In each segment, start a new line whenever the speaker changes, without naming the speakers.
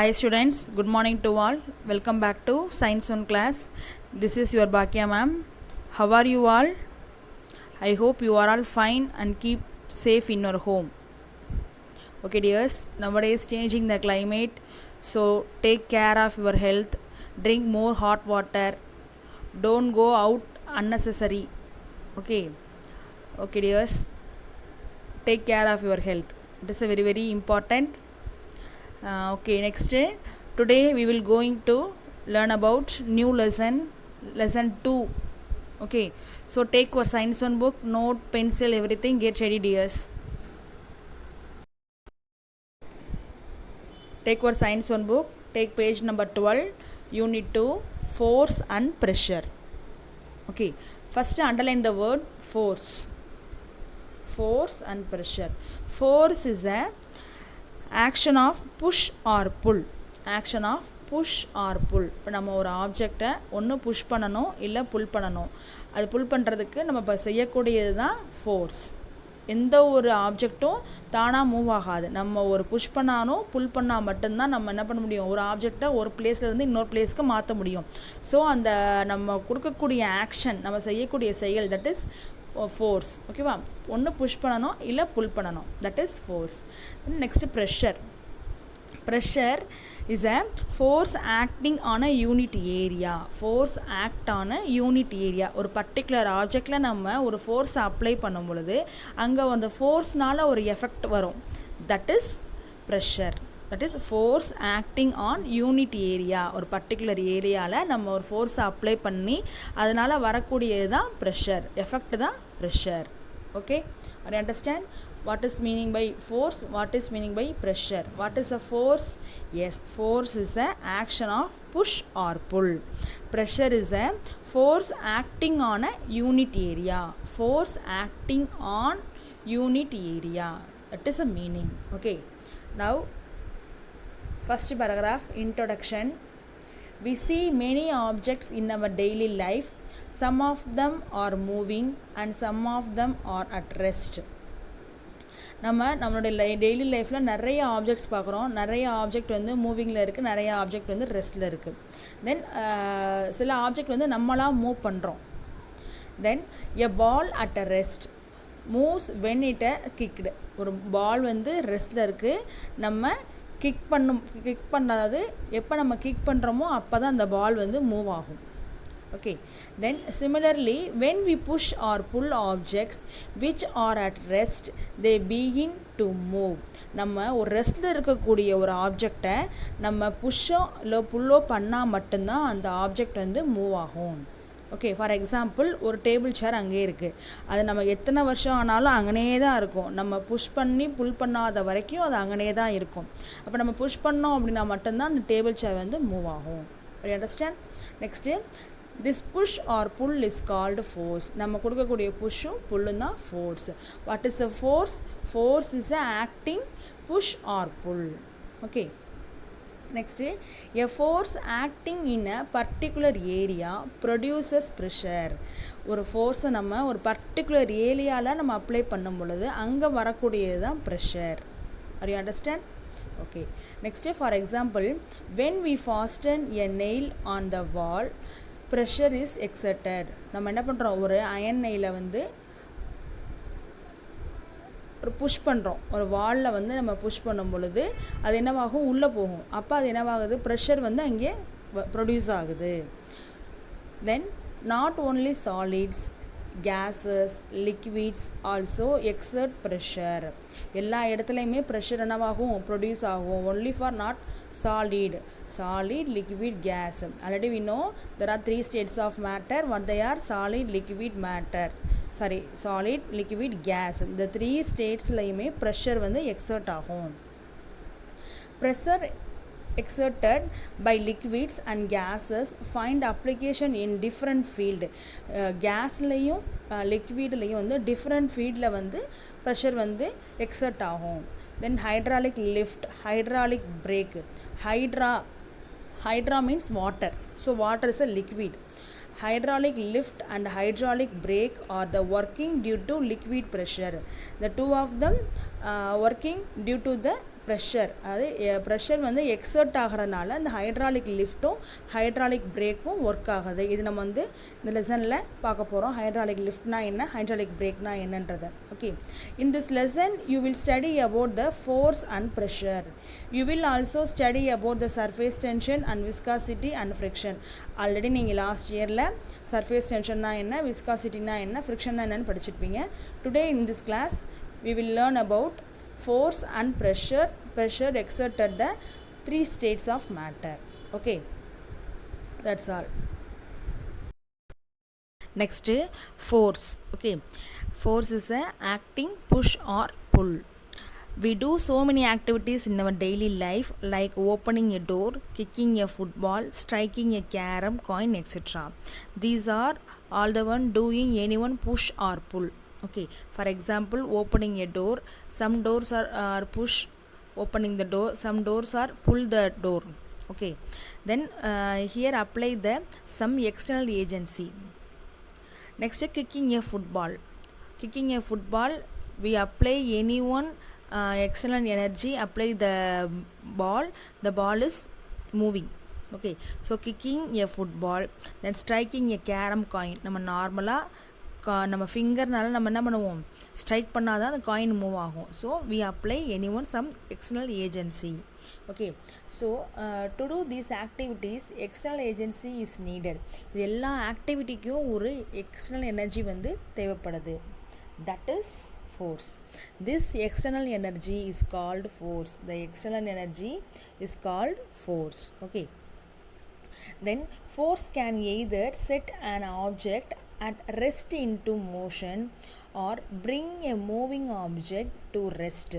Hi students, good morning to all. Welcome back to Science 1 class. This is your Bhakya ma'am. How are you all? I hope you are all fine and keep safe in your home. Okay dears, nowadays changing the climate, so take care of your health. Drink more hot water. Don't go out unnecessary. Okay dears, take care of your health. It is a very important. Okay, next today we will going to learn about new lesson 2. Okay, so take your science 1 book, note, pencil, everything, get ready dears. Take your science 1 book, take page number 12, unit 2, force and pressure. Okay, first underline the word force and pressure. Force is a action of push or pull. இப்போ நம்ம ஒரு ஆப்ஜெக்டை ஒன்று push பண்ணணும் இல்லை புல் பண்ணணும். அது புல் பண்ணுறதுக்கு நம்ம இப்போ செய்யக்கூடியது தான் ஃபோர்ஸ். எந்த ஒரு ஆப்ஜெக்டும் தானாக மூவ் ஆகாது. நம்ம ஒரு புஷ் பண்ணாலும் புல் பண்ணால் மட்டும்தான் நம்ம என்ன பண்ண முடியும், ஒரு ஆப்ஜெக்டை ஒரு பிளேஸ்லேருந்து இன்னொரு பிளேஸ்க்கு மாற்ற முடியும். ஸோ அந்த நம்ம கொடுக்கக்கூடிய ஆக்ஷன், நம்ம செய்யக்கூடிய செயல், தட் இஸ் ஃபோர்ஸ். ஓகேவா, ஒன்று புஷ் பண்ணணும் இல்லை புல் பண்ணணும், that is force. Next pressure is a force acting on a unit area. ஒரு பர்டிகுலர் ஆப்ஜெக்டில் நம்ம ஒரு ஃபோர்ஸை அப்ளை பண்ணும் பொழுது அங்கே அந்த ஃபோர்ஸ்னால் ஒரு எஃபெக்ட் வரும், that is pressure. That is force acting on unit area. ஒரு பர்டிகுலர் ஏரியாவில் நம்ம ஒரு ஃபோர்ஸை அப்ளை பண்ணி அதனால் வரக்கூடியது தான் ப்ரெஷர், எஃபெக்ட் தான் pressure. Okay, are you understand what is meaning by force, what is meaning by pressure? What is a force? Yes, force is a action of push or pull. Pressure is a force acting on a unit area. That is a meaning. Okay, now first paragraph, introduction. We see many objects in our daily life. Some of them are moving and some of them are at rest. நம்மளுடைய daily லைஃப்பில் நிறைய objects பார்க்குறோம். நிறைய object வந்து மூவிங்கில் இருக்குது, நிறைய object வந்து ரெஸ்ட்டில் இருக்குது. தென் சில ஆப்ஜெக்ட் வந்து நம்மளாக மூவ் பண்ணுறோம். Then a ball at a rest moves when it a kicked. ஒரு பால் வந்து ரெஸ்ட்டில் இருக்குது, நம்ம கிக் பண்ணாதது எப்போ நம்ம கிக் பண்ணுறோமோ அப்போ தான் அந்த பால் வந்து மூவ் ஆகும். Okay, then similarly when we push or pull objects which are at rest, they begin to move. நம்ம ஒரு ரெஸ்ட்டில் இருக்கக்கூடிய ஒரு ஆப்ஜெக்டை நம்ம புஷ்ஷோ இல்லை புல்லோ பண்ணால் மட்டும்தான் அந்த ஆப்ஜெக்ட் வந்து மூவ் ஆகும். ஓகே, ஃபார் எக்ஸாம்பிள் ஒரு டேபிள் சேர் அங்கே இருக்குது, அது நம்ம எத்தனை வருஷம் ஆனாலும் அங்கனே தான் இருக்கும். நம்ம புஷ் பண்ணி புல் பண்ணாத வரைக்கும் அது அங்கனே தான் இருக்கும். அப்போ நம்ம புஷ் பண்ணோம் அப்படின்னா மட்டும்தான் அந்த டேபிள் சேர் வந்து மூவ் ஆகும். You understand? Next, this push or pull is called force. நம்ம கொடுக்கக்கூடிய புஷ்ஷும் புல்லும் தான் force. What is a force? Force is a acting push or pull. Okay, next, a force acting in a particular area produces pressure. ஒரு ஃபோர்ஸை நம்ம ஒரு particular ஏரியாவில் நம்ம apply பண்ணும் பொழுது அங்கே வரக்கூடியது தான் pressure. Are you understand? Okay, next, for example, when we fasten a nail on the wall, pressure is exerted. நம்ம என்ன பண்ணுறோம், ஒரு அயன் நெயிலை வந்து ஒரு புஷ் பண்ணுறோம், ஒரு வாலில் வந்து நம்ம புஷ் பண்ணும் பொழுது அது என்னவாகும், உள்ளே போகும். அப்போ அது என்னவாகுது, ப்ரெஷர் வந்து அங்கே ப்ரொடியூஸ் ஆகுது. Then not only solids, gases, liquids also exert pressure. எல்லா இடத்துலையுமே ப்ரெஷர் என்னவாகும், ப்ரொடியூஸ் ஆகும். only for not solid, liquid, gas. already we know there are 3 states of matter. what they are? solid, liquid, gas. இந்த 3 ஸ்டேட்ஸ்லையுமே pressure வந்து exert ஆகும். Pressure exerted by liquids and gases find application in different field. gasலையும் liquidலையும் வந்து different fieldல வந்து pressure வந்து exert ஆகும். then hydraulic lift, hydraulic brake. hydra means water, so water is a liquid. hydraulic lift and hydraulic brake are the working due to liquid pressure. The two of them working due to the pressure, அதாவது pressure வந்து exert ஆகிறதுனால அந்த hydraulic லிஃப்ட்டும் hydraulic பிரேக்கும் work ஆகுது. இது நம்ம வந்து இந்த லெசனில் பார்க்க போகிறோம். ஹைட்ராலிக் லிஃப்ட்னா என்ன, ஹைட்ராலிக் பிரேக்னா என்னன்றதை. Okay, in this lesson you will study about the force and pressure. You will also study about the surface tension and viscosity and friction. Already நீங்கள் லாஸ்ட் இயரில் சர்ஃபேஸ் டென்ஷன்னா என்ன, விஸ்காசிட்டினா என்ன, ஃப்ரிக்ஷன்னா என்னன்னு படிச்சிருப்பீங்க. Today in this class we will learn about force and pressure exerted at the three states of matter. Okay, that's all. Next, force. Okay, force is a acting push or pull. We do so many activities in our daily life like opening a door, kicking a football, striking a carom coin, etc. These are all the one doing anyone push or pull. Okay, for example, opening a door, some doors are push opening the door, some doors are pull the door. Okay, then here apply the some external agency. Next, kicking a football. Kicking a football, we apply anyone external energy, apply the ball is moving. Okay, so kicking a football, then striking a carom coin. நம்ம நார்மலாக நம்ம ஃபிங்கர்னால நம்ம என்ன பண்ணுவோம், strike பண்ணால் தான் அந்த coin move ஆகும். So we apply any one some external agency. Okay, so to do these activities external agency is needed. இது எல்லா ஆக்டிவிட்டிக்கும் ஒரு எக்ஸ்டர்னல் எனர்ஜி வந்து தேவைப்படுது. That is force. This external energy is called force. The external energy is called force. Okay, then force can either set an object at rest into motion or bring a moving object to rest.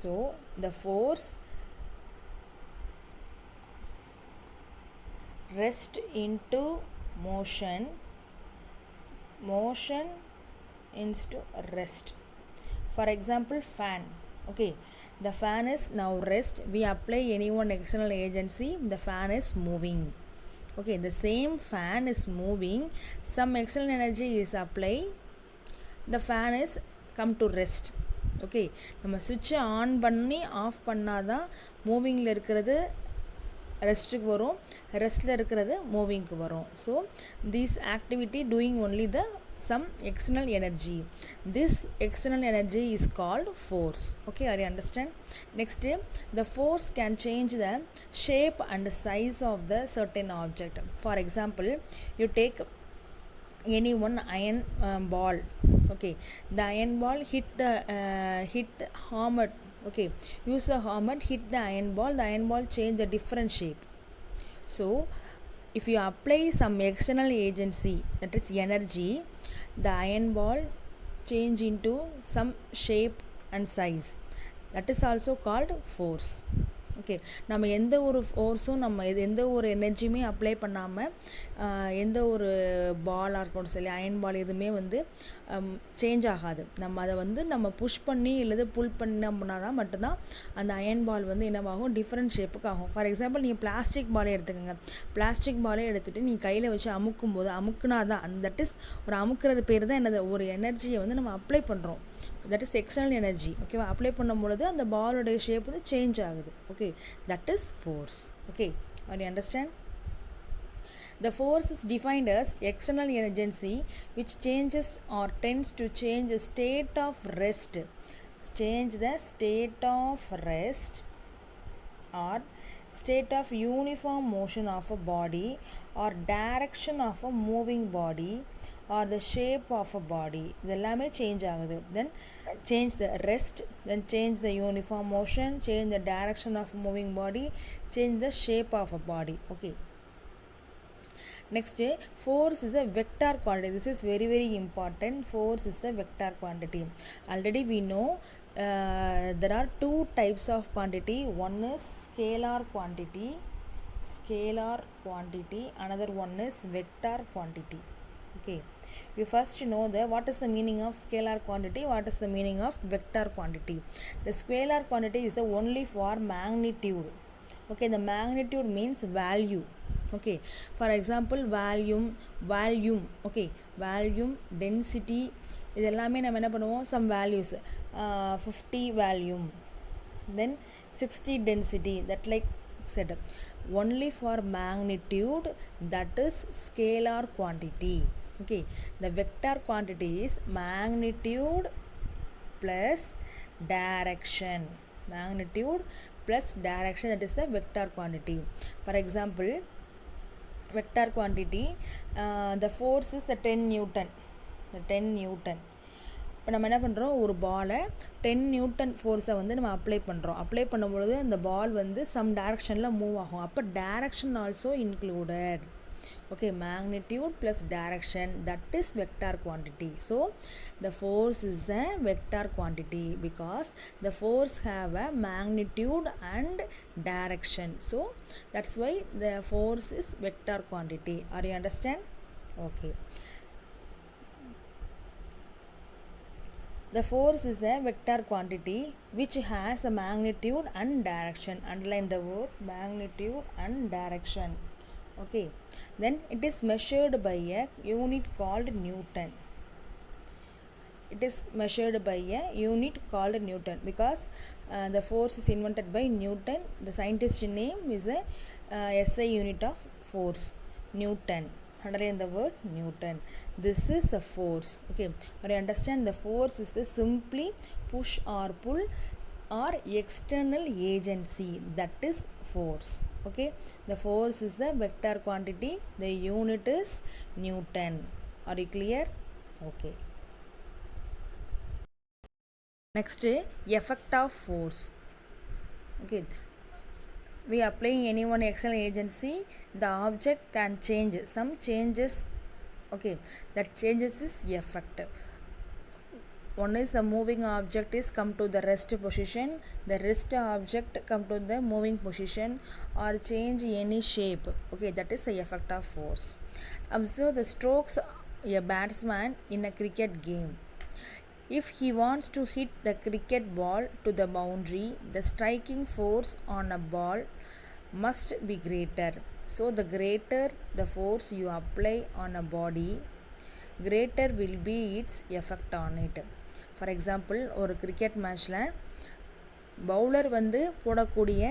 So the force rest into motion into rest. For example, fan. Okay, the fan is now rest. We apply any one external agency, the fan is moving. Okay, the same fan is moving, some external energy is applied, the fan is come to rest. Okay, நம்ம சுவிட்சை on பண்ணி of பண்ணாதான் மூவிங்கில் இருக்கிறது ரெஸ்ட்டுக்கு வரும், ரெஸ்ட்டில் இருக்கிறது மூவிங்க்கு வரும். So this activity doing only the some external energy. This external energy is called force. Okay, are you understand? Next, the force can change the shape and size of the certain object. For example, you take any one iron ball. Okay, the iron ball hit the hammer. Okay, use a hammer, hit the iron ball change the different shape. So if you apply some external agency, that is energy, the iron ball change into some shape and size. That is also called force. Okay, நம்ம எந்த ஒரு ஃபோர்ஸும் நம்ம எந்த ஒரு எனர்ஜியுமே apply பண்ணாமல் எந்த ஒரு பாலாக இருக்கட்டும் சரி, அயன் பால் எதுவுமே வந்து சேஞ்ச் ஆகாது. நம்ம அதை வந்து நம்ம புஷ் பண்ணி இல்லது புல் பண்ணோம்னா தான் மட்டும்தான் அந்த அயன் பால் வந்து என்னவாகும், டிஃப்ரெண்ட் ஷேப்புக்கு ஆகும். ஃபார் எக்ஸாம்பிள் நீங்கள் பிளாஸ்டிக் பாலே எடுத்துக்கோங்க. பிளாஸ்டிக் பாலே எடுத்துகிட்டு நீங்கள் கையில் வச்சு அமுக்கும்போது அமுக்குனா தான் அந்த தட் இஸ் ஒரு அமுக்கிறது பேர் தான் என்னது, ஒரு எனர்ஜியை வந்து நம்ம அப்ளை பண்ணுறோம். that is external energy. ஓகேவா, அப்ளை பண்ணும்பொழுது அந்த பாலோடைய ஷேப் வந்து சேஞ்ச் ஆகுது. Okay, that is force. Okay, are you understand? The force is defined as external agency which changes or tends to change the state of rest. Change the state of rest or state of uniform motion of a body or direction of a moving body or the shape of a body. இதெல்லாமே change ஆகுது. Then change the rest, then change the uniform motion, change the direction of moving body, change the shape of a body. Okay, next, force is a vector quantity. This is very very important. Force is the vector quantity. Already we know there are two types of quantity. One is scalar quantity, another one is vector quantity. Okay, you first know what is the meaning of scalar quantity, what is the meaning of vector quantity. The scalar quantity is the only for magnitude. Okay, the magnitude means value. Okay, for example, volume, okay, volume, density, இதெல்லாமே நம்ம என்ன பண்ணுவோம், some values, 50 volume, then 60 density, that like said only for magnitude, that is scalar quantity. Okay, the vector quantity is magnitude plus direction, magnitude plus direction, that is a vector quantity. For example, vector quantity, the force is the 10 Newton, the 10 Newton. இப்போ நம்ம என்ன பண்ணுறோம், ஒரு பாலை 10 Newton ஃபோர்ஸை வந்து நம்ம apply பண்ணுறோம். அப்ளை பண்ணும்பொழுது அந்த பால் வந்து சம் டைரக்ஷனில் மூவ் ஆகும். அப்போ direction also included. Okay, magnitude plus direction, that is vector quantity. So the force is a vector quantity because the force have a magnitude and direction. So that's why the force is vector quantity. Are you understand? Okay. The force is a vector quantity which has a magnitude and direction. Underline the word magnitude and direction. Okay, then it is measured by a unit called Newton. It is measured by a unit called Newton because the force is invented by Newton. The scientist name is a SI unit of force, Newton. Underline the word Newton. This is a force. Okay, or you understand, the force is the simply push or pull or external agency, that is force. Okay, the force is the vector quantity, the unit is Newton. Are you clear? Okay, next, effect of force. Okay, we applying any one external agency, the object can change, some changes. Okay, that changes is effect. One is the moving object is come to the rest position, the rest object come to the moving position or change any shape. Okay, that is the effect of force. Observe the strokes a batsman in a cricket game. If he wants to hit the cricket ball to the boundary, the striking force on a ball must be greater. So the greater the force you apply on a body, greater will be its effect on it. For example, ஒரு cricket மேட்ச்சில் bowler வந்து போடக்கூடிய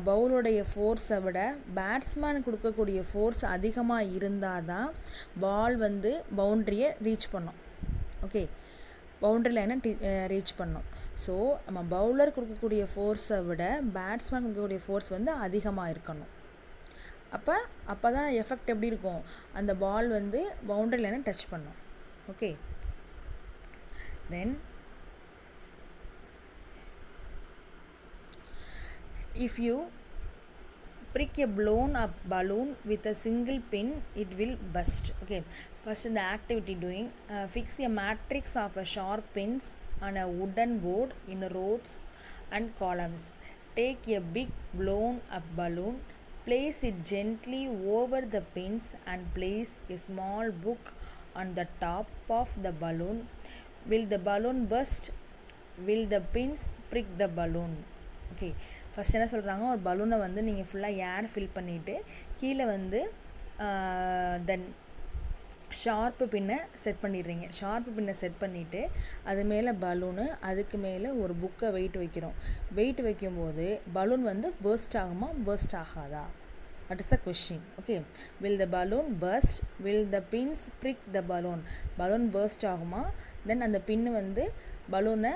பவுலுடைய ஃபோர்ஸை விட batsman கொடுக்கக்கூடிய force அதிகமாக இருந்தால் தான் பால் வந்து பவுண்ட்ரியை ரீச் பண்ணோம். ஓகே, பவுண்ட்ரி லைனை ரீச் பண்ணோம். ஸோ நம்ம பவுலர் கொடுக்கக்கூடிய ஃபோர்ஸை விட பேட்ஸ்மேன் கொடுக்கக்கூடிய ஃபோர்ஸ் வந்து அதிகமாக இருக்கணும். அப்போ தான் எஃபெக்ட் எப்படி இருக்கும், அந்த பால் வந்து பவுண்ட்ரி லைனை டச் பண்ணும். Okay, then if you prick a blown up balloon with a single pin, it will burst. Okay, first in the activity doing, fix a matrix of a sharp pins on a wooden board in rows and columns. Take a big blown up balloon, place it gently over the pins and place a small book on the top of the balloon. Will the balloon burst? Will the pins prick the balloon? Okay, first என்ன சொல்கிறாங்க, ஒரு பலூனை வந்து நீங்கள் ஃபுல்லாக ஏர் fill பண்ணிவிட்டு கீழே வந்து தென் ஷார்ப்பு பின்னை செட் பண்ணிடுறீங்க. ஷார்ப்பு பின்னை செட் பண்ணிவிட்டு அது மேலே பலூனு, அதுக்கு மேலே ஒரு புக்கை வெயிட் வைக்கிறோம். வெயிட் வைக்கும்போது பலூன் வந்து பர்ஸ்ட் ஆகுமா, பர்ஸ்ட் ஆகாதா? That is the question. Okay, will the balloon burst? Will the pins prick the balloon? Balloon burst ஆகுமா, தென் அந்த பின்னு வந்து பலூனை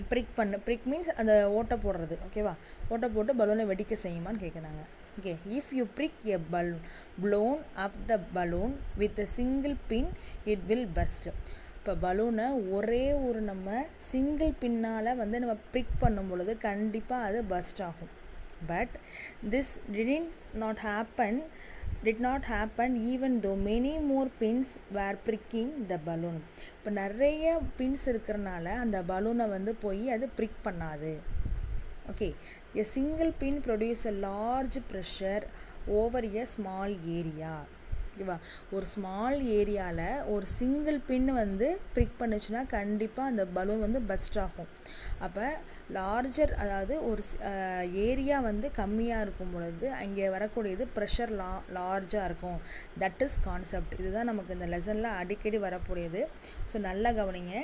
ப்ரிக் மீன்ஸ் அந்த ஓட்டை போடுறது. ஓகேவா, ஓட்டை போட்டு பலூனை வெடிக்க செய்யுமான்னு கேட்குறாங்க. Okay, if you brick a blown up the balloon with a single pin, it will burst. இப்போ பலூனை ஒரே ஒரு நம்ம சிங்கிள் பின்னால் வந்து நம்ம ப்ரிக் பண்ணும் பொழுது கண்டிப்பாக அது பர்ஸ்ட் ஆகும். But this did not happen even though many more pins were pricking the balloon. இப்போ நிறைய பின்ஸ் இருக்கிறனால அந்த பலூனை வந்து போய் அது ப்ரிக் பண்ணாது. Okay, a single pin produce a large pressure over a small area. ஓகேவா, ஒரு ஸ்மால் ஏரியாவில் ஒரு சிங்கிள் பின் வந்து ப்ரிக் பண்ணுச்சுன்னா கண்டிப்பாக அந்த பலூன் வந்து பஸ்ட் ஆகும். அப்போ லார்ஜர், அதாவது ஒரு ஏரியா வந்து கம்மியாக இருக்கும் பொழுது அங்கே வரக்கூடியது ப்ரெஷர் லார்ஜாக இருக்கும். That is concept. இதுதான் நமக்கு இந்த லெசனில் அடிக்கடி வரக்கூடியது. ஸோ நல்லா கவனிங்க.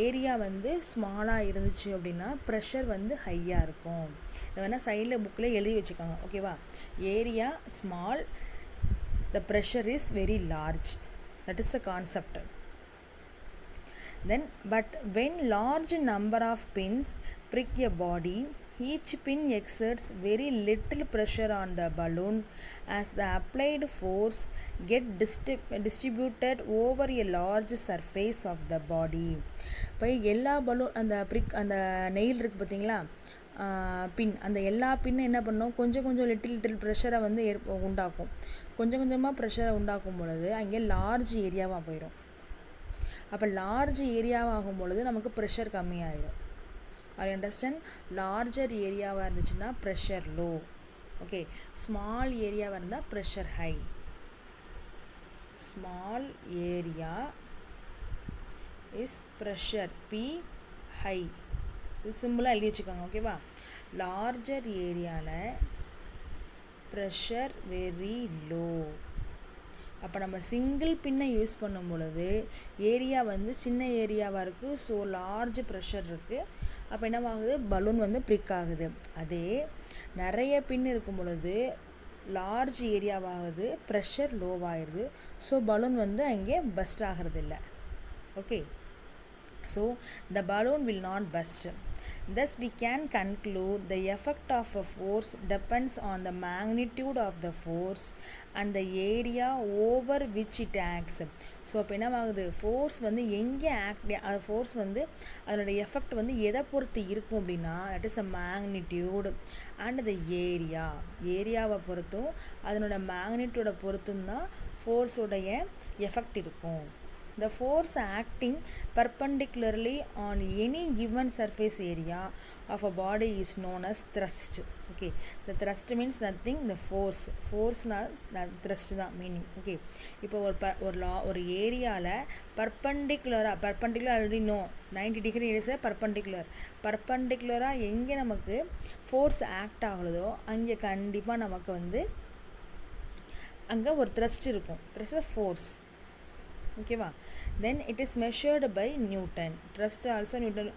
ஏரியா வந்து ஸ்மாலாக இருந்துச்சு அப்படின்னா ப்ரெஷர் வந்து ஹையாக இருக்கும். இதை வேணால் சைடில் புக்கில் எழுதி வச்சுக்கோங்க, ஓகேவா? Area small, the pressure is very large. That is the concept. Then but when large number of pins prick a body, each pin exerts very little pressure on the balloon as the applied force get distributed over a large surface of the body. இப்போ எல்லா balloon அந்த பிரிக் அந்த nail இருக்குது பார்த்தீங்களா, பின், அந்த எல்லா பின்னும் என்ன பண்ணும், கொஞ்சம் கொஞ்சம் லிட்டில் ப்ரெஷரை வந்து உண்டாக்கும். கொஞ்சம் கொஞ்சமாக ப்ரெஷரை உண்டாக்கும் பொழுது அங்கே லார்ஜ் ஏரியாவாக போயிடும். அப்போ லார்ஜ் ஏரியாவாகும் பொழுது நமக்கு ப்ரெஷர் கம்மியாயிடும். I understand? லார்ஜர் ஏரியாவாக இருந்துச்சுன்னா ப்ரெஷர் லோ, ஓகே. ஸ்மால் ஏரியாவாக இருந்தால் pressure high. Small area is pressure P high. இது சிம்பிளாக எழுதி வச்சுக்கோங்க, ஓகேவா? லார்ஜர் ஏரியாவில் ப்ரெஷர் வெரி லோ. அப்போ நம்ம சிங்கிள் பின்னை யூஸ் பண்ணும் பொழுது ஏரியா வந்து சின்ன ஏரியாவாக இருக்குது, ஸோ லார்ஜ் ப்ரெஷர் இருக்குது. அப்போ என்னவாகுது, பலூன் வந்து ப்ரிக் ஆகுது. அதே நிறைய பின் இருக்கும் பொழுது லார்ஜ் ஏரியாவாகுது, ப்ரெஷர் லோவாகிடுது, ஸோ பலூன் வந்து அங்கே பஸ்ட் ஆகிறது இல்லை, okay. So the balloon will not burst. Thus we can conclude the effect of a force depends on the magnitude of the force and the area over which it acts. So அப்போ என்னவாகுது, force வந்து எங்கே force வந்து அதனுடைய effect வந்து எதை பொறுத்து இருக்கும் அப்படின்னா, that is a magnitude and the ஏரியாவை பொறுத்தும் அதனோட மேக்னிடியூடை பொறுத்தும் தான் ஃபோர்ஸோடைய எஃபெக்ட் இருக்கும். The force acting perpendicularly on any given surface area of a body is known as thrust. Okay, the thrust means nothing, the force na thrust da meaning. Okay, இப்போ ஒரு ஏரியாவில் perpendicular already know 90 degree is a perpendicular எங்கே நமக்கு force act ஆகுதோ அங்கே கண்டிப்பாக நமக்கு வந்து அங்கே ஒரு த்ரஸ்ட் இருக்கும். த்ரஸ்ட் ஃபோர்ஸ், ஓகேவா? Then it is measured by Newton. Thrust also Newton.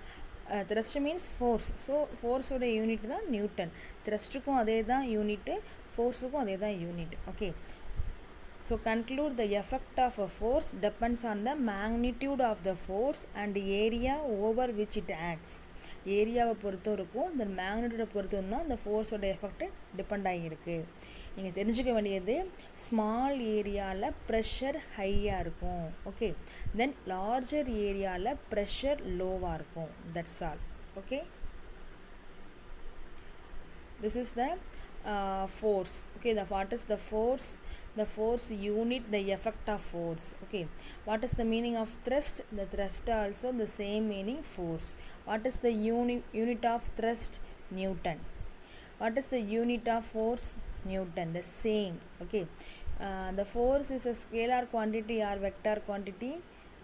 Thrust means force, so ஃபோர்ஸோட யூனிட் தான் நியூட்டன். த்ரஸ்ட்டுக்கும் அதே தான் யூனிட்டு, ஃபோர்ஸுக்கும் அதே தான் unit, okay. So conclude the effect of a force depends on the magnitude of the force and area over which it acts. ஏரியாவை பொறுத்தும் இருக்கும், இந்த மேக்னிடியூடை பொறுத்தும் தான் இந்த ஃபோர்ஸோட எஃபெக்ட் டிபெண்ட் ஆகியிருக்கு. நீங்கள் தெரிஞ்சுக்க வேண்டியது, ஸ்மால் ஏரியாவில் ப்ரெஷர் ஹையாக இருக்கும், ஓகே. தென் லார்ஜர் ஏரியாவில் ப்ரெஷர் லோவாக இருக்கும். That's all, okay. This is the force, okay. What is the force? The force unit, the effect of force, okay. What is the meaning of thrust? The thrust also the same meaning, force. What is the unit of thrust? Newton. What is the unit of force? Newton, the same, okay. The force is a scalar quantity or vector quantity?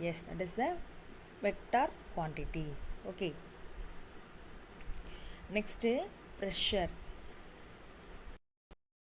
Yes, that is the vector quantity, okay. Next, pressure.